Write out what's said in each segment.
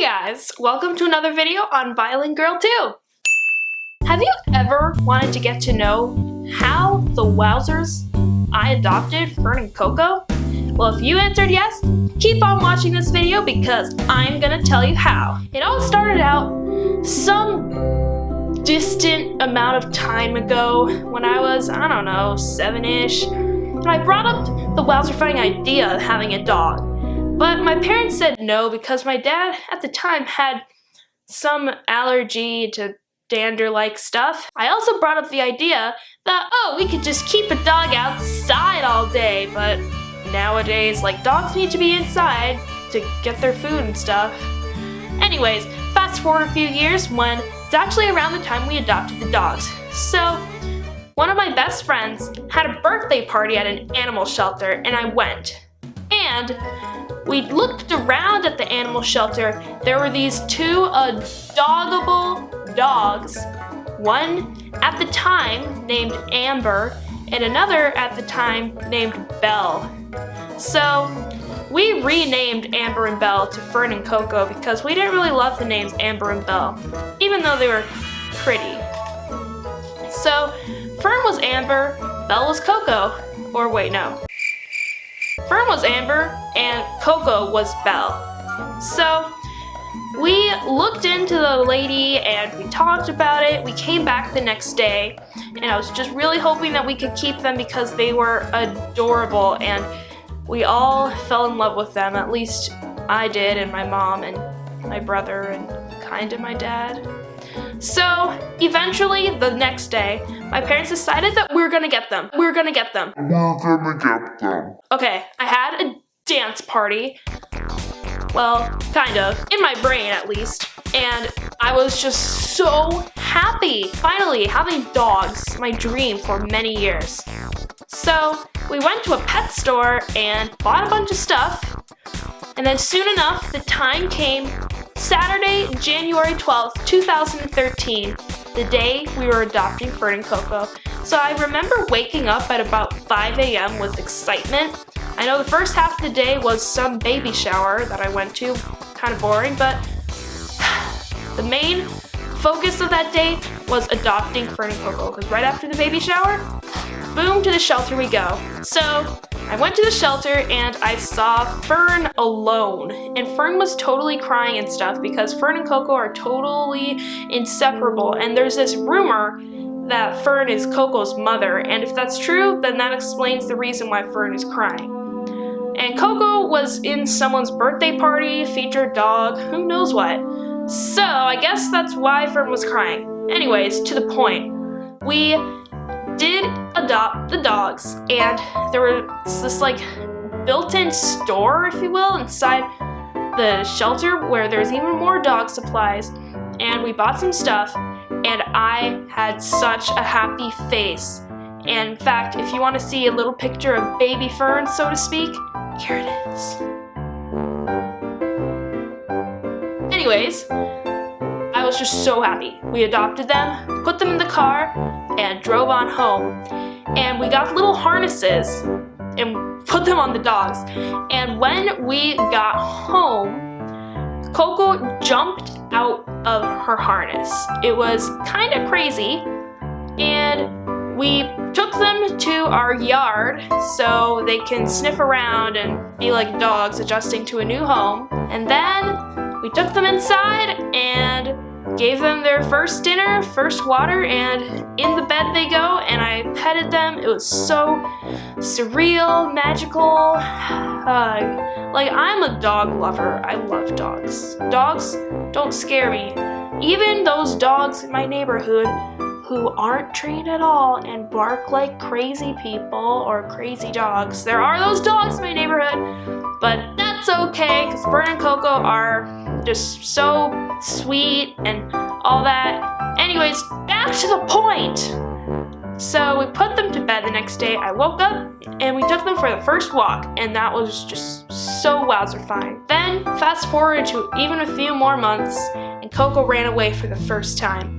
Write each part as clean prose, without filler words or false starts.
Hey guys, welcome to another video on Violin Girl 2. Have you ever wanted to get to know how the wowzers I adopted, Fern and Coco? Well, if you answered yes, keep on watching this video because I'm gonna tell you how. It all started out some distant amount of time ago when I was, 7-ish, and I brought up the wowzerifying idea of having a dog. But my parents said no because my dad at the time had some allergy to dander-like stuff. I also brought up the idea that, we could just keep a dog outside all day, but nowadays, dogs need to be inside to get their food and stuff. Anyways, fast forward a few years when it's actually around the time we adopted the dogs. So, one of my best friends had a birthday party at an animal shelter and I went. And we looked around at the animal shelter. There were these two adoggable dogs. One at the time named Amber and another at the time named Belle. So we renamed Amber and Belle to Fern and Coco because we didn't really love the names Amber and Belle, even though they were pretty. So Fern was Amber, Belle was Coco. Or wait, no. Fern was Amber and Coco was Belle. So we looked into the lady and we talked about it. We came back the next day and I was just really hoping that we could keep them because they were adorable and we all fell in love with them. At least I did, and my mom and my brother and kinda my dad. So eventually the next day, my parents decided that we're gonna get them. Okay, I had a dance party. Well, kind of, in my brain at least. And I was just so happy. Finally, having dogs, my dream for many years. So we went to a pet store and bought a bunch of stuff. And then soon enough, the time came, Saturday, January 12th, 2013, the day we were adopting Fern and Coco. So I remember waking up at about 5 a.m. with excitement. I know the first half of the day was some baby shower that I went to, kind of boring, but the main focus of that day was adopting Fern and Coco, because right after the baby shower, boom, to the shelter we go. So I went to the shelter and I saw Fern alone, and Fern was totally crying and stuff because Fern and Coco are totally inseparable, and there's this rumor that Fern is Coco's mother, and if that's true, then that explains the reason why Fern is crying. And Coco was in someone's birthday party, featured dog, who knows what. So I guess that's why Fern was crying. Anyways, to the point. We did adopt the dogs, and there was this built-in store, if you will, inside the shelter where there's even more dog supplies, and we bought some stuff, and I had such a happy face. And in fact, if you want to see a little picture of baby Fern, so to speak, here it is. Anyways, I was just so happy. We adopted them, put them in the car, and drove on home. And we got little harnesses and put them on the dogs. And when we got home, Coco jumped out of her harness. It was kind of crazy. And we took them to our yard so they can sniff around and be like dogs adjusting to a new home. And then we took them inside and gave them their first dinner, first water, and in the bed they go, and I petted them. It was so surreal, magical. I'm a dog lover. I love dogs. Dogs don't scare me. Even those dogs in my neighborhood who aren't trained at all and bark like crazy people or crazy dogs. There are those dogs in my neighborhood, but that's okay because Fern and Coco are just so sweet and all that. Anyways, back to the point. So we put them to bed the next day. I woke up and we took them for the first walk, and that was just so wowzerifying. Then fast forward to even a few more months and Coco ran away for the first time.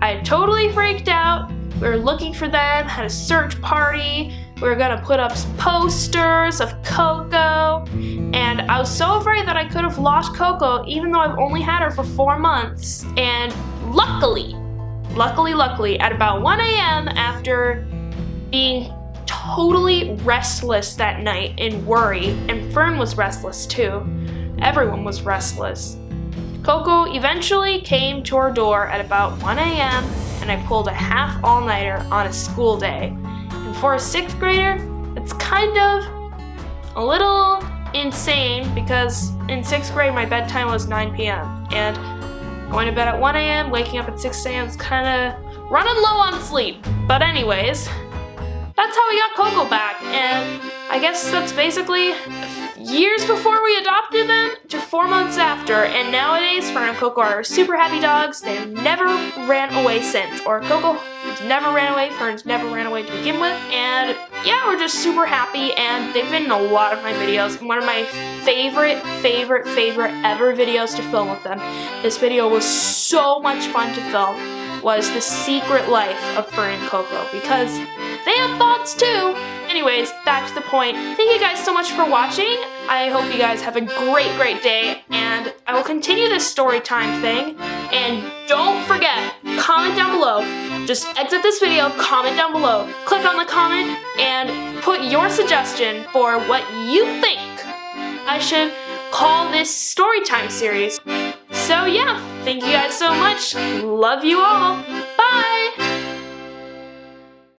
I totally freaked out. We were looking for them, had a search party, We were gonna put up some posters of Coco, and I was so afraid that I could have lost Coco even though I've only had her for 4 months. And luckily, at about 1 a.m. after being totally restless that night in worry, and Fern was restless too, everyone was restless, Coco eventually came to our door at about 1 a.m. and I pulled a half all-nighter on a school day. And for a 6th grader, it's kind of a little insane because in 6th grade my bedtime was 9 p.m. and going to bed at 1 a.m., waking up at 6 a.m. is kind of running low on sleep. But anyways, that's how we got Coco back, and I guess that's basically years before we adopted them to 4 months after, and nowadays Fern and Coco are super happy dogs. They have never ran away since, or Coco has never ran away, Fern's never ran away to begin with, and yeah, we're just super happy, and they've been in a lot of my videos, and one of my favorite ever videos to film with them. This video was so much fun to film, was the secret life of Fern and Coco, because they have thoughts too. Anyways, back to the point. Thank you guys so much for watching. I hope you guys have a great day, and I will continue this story time thing. And don't forget, comment down below. Just exit this video, comment down below, click on the comment, and put your suggestion for what you think I should call this story time series. So yeah, thank you guys so much. Love you all. Bye!